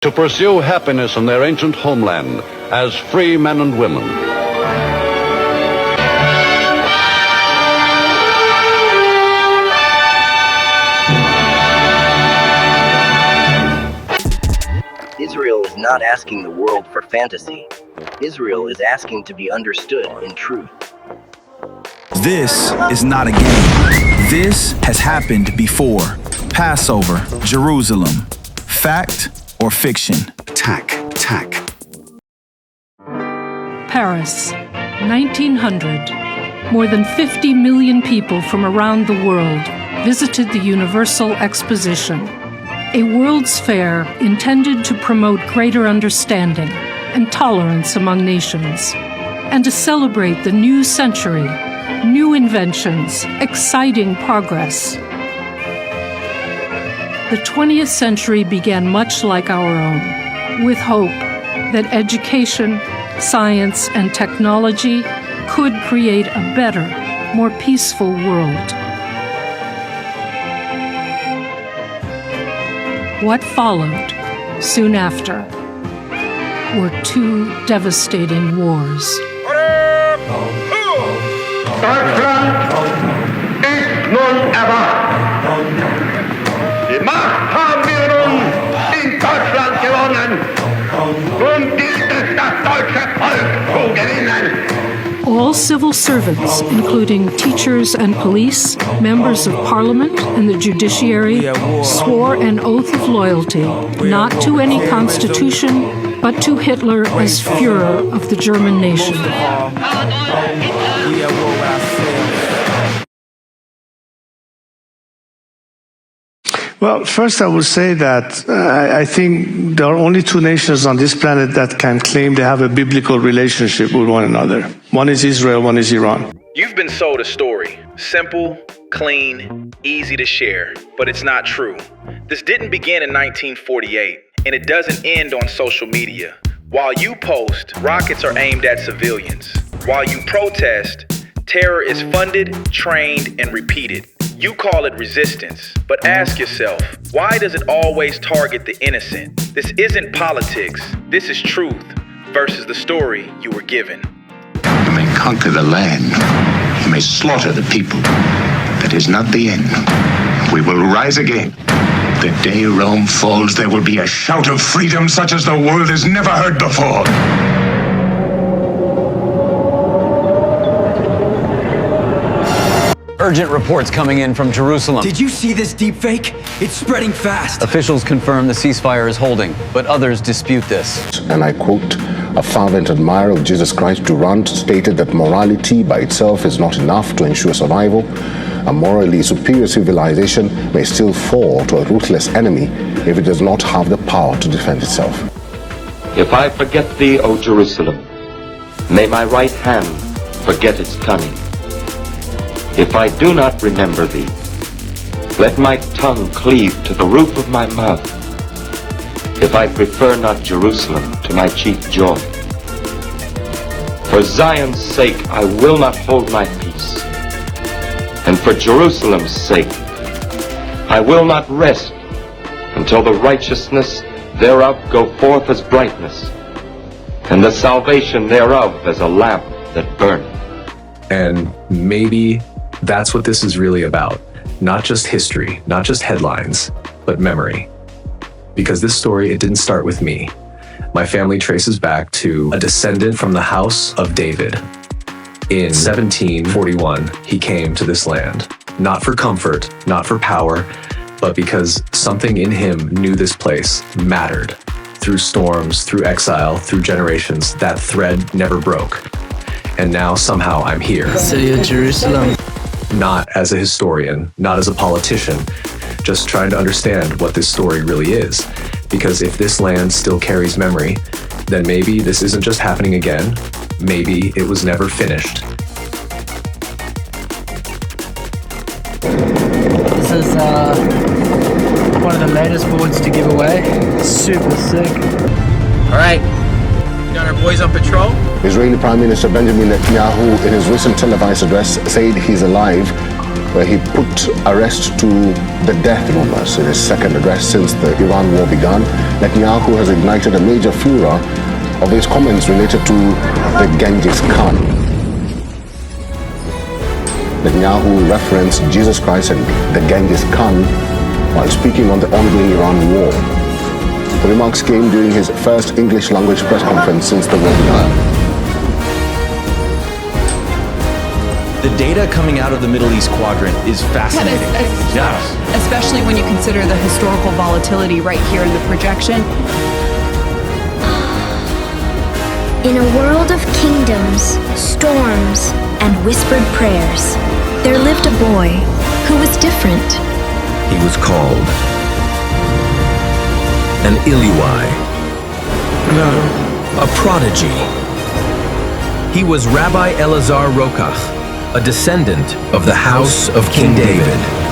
to pursue happiness in their ancient homeland as free men and women. Israel is not asking the world for fantasy. Israel is asking to be understood in truth. This is not a game. This has happened before. Passover, Jerusalem. Fact or fiction? Tack. Paris, 1900. More than 50 million people from around the world visited the Universal Exposition, a World's Fair intended to promote greater understanding and tolerance among nations, and to celebrate the new century, new inventions, exciting progress. The 20th century began much like our own, with hope that education, science, and technology could create a better, more peaceful world. What followed soon after were two devastating wars. Deutschland ist nun erwacht. Die Macht haben wir nun in Deutschland gewonnen. Nun gilt es, das deutsche Volk zu gewinnen. All civil servants, including teachers and police, members of parliament and the judiciary, swore an oath of loyalty, not to any constitution, but to Hitler as Führer of the German nation. Well, first I would say that I think there are only two nations on this planet that can claim they have a biblical relationship with one another. One is Israel, one is Iran. You've been sold a story. Simple, clean, easy to share, but it's not true. This didn't begin in 1948, and it doesn't end on social media. While you post, rockets are aimed at civilians. While you protest, terror is funded, trained, and repeated. You call it resistance, but ask yourself, why does it always target the innocent? This isn't politics. This is truth versus the story you were given. You may conquer the land. You may slaughter the people. That is not the end. We will rise again. The day Rome falls, there will be a shout of freedom such as the world has never heard before. Urgent reports coming in from Jerusalem. Did you see this deepfake? It's spreading fast. Officials confirm the ceasefire is holding, but others dispute this. And I quote, a fervent admirer of Jesus Christ, Durant, stated that morality by itself is not enough to ensure survival. A morally superior civilization may still fall to a ruthless enemy if it does not have the power to defend itself. If I forget thee, O Jerusalem, may my right hand forget its cunning. If I do not remember thee, let my tongue cleave to the roof of my mouth. If I prefer not Jerusalem to my chief joy. For Zion's sake I will not hold my peace, and for Jerusalem's sake I will not rest until the righteousness thereof go forth as brightness, and the salvation thereof as a lamp that burneth. And maybe that's what this is really about. Not just history, not just headlines, but memory. Because this story, it didn't start with me. My family traces back to a descendant from the house of David. In 1741, he came to this land, not for comfort, not for power, but because something in him knew this place mattered. Through storms, through exile, through generations, that thread never broke. And now somehow I'm here. City of Jerusalem. Not as a historian, not as a politician, just trying to understand what this story really is. Because if this land still carries memory, then maybe this isn't just happening again, maybe it was never finished. This is one of the latest boards to give away. Super sick. All right, got our boys on patrol. Israeli Prime Minister Benjamin Netanyahu, in his recent televised address, said he's alive where he put arrest to the death rumors in his second address since the Iran war began. Netanyahu has ignited a major furor of his comments related to the Genghis Khan. Netanyahu referenced Jesus Christ and the Genghis Khan while speaking on the ongoing Iran war. The remarks came during his first English language press conference since the war began. The data coming out of the Middle East quadrant is fascinating. Yes. Especially when you consider the historical volatility right here in the projection. In a world of kingdoms, storms, and whispered prayers, there lived a boy who was different. He was called an Iliwai, a prodigy. He was Rabbi Elazar Rokach, a descendant of the house of King David.